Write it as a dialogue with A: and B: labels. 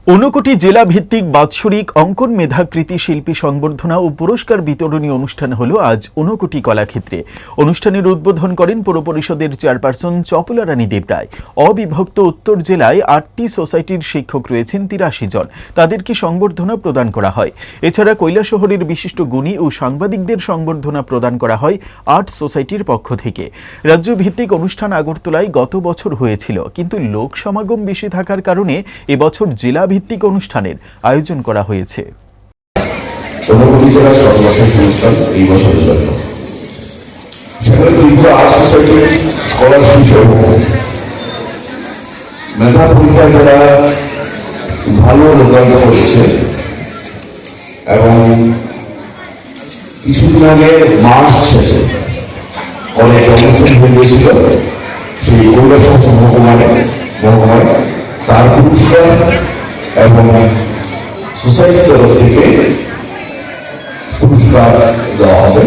A: ঊনকোটি জেলা ভিত্তিক বাৎসরিক অঙ্কন মেধাকৃতি শিল্পী সংবর্ধনা ও পুরস্কার বিতরণী অনুষ্ঠান হলো আজ ঊনকোটি কলাক্ষেত্রে। অনুষ্ঠানের উদ্বোধন করেন পৌর পরিষদের চেয়ারপারসন চপলা রানী দেবরায়। অবিভক্ত উত্তর জেলায় ৮টি সোসাইটির শিক্ষক রয়েছেন ৮৩ জন, তাদেরকে সংবর্ধনা প্রদান করা হয়। এছাড়া কৈলাসহরের বিশিষ্ট গুণী ও সাংবাদিকদের সংবর্ধনা প্রদান করা হয় ৮ সোসাইটির পক্ষ থেকে। রাজ্য ভিত্তিক অনুষ্ঠান আগরতলায় গত বছর হয়েছিল, কিন্তু লোক সমাগম বেশি থাকার কারণে এবছর জেলা ভিত্তিক অনুষ্ঠানের আয়োজন করা হয়েছে।
B: ঊনকোটি জেলার সর্বশেষ অনুষ্ঠান এই বছরের জন্য সেখানে দীর্ঘ ৮ সোসাইটির স্কলারশিপ সহ মেধা পরীক্ষায় যারা ভালো রেজাল্ট করেছে এবং কিছুদিন আগে মার্চ শেষে অনেক অনুষ্ঠান হয়ে গিয়েছিল সেই কৈলাসহর মহকুমায় তার পুরস্কার এবং সোসাইটির তরফ থেকে পুরস্কার দেওয়া হবে।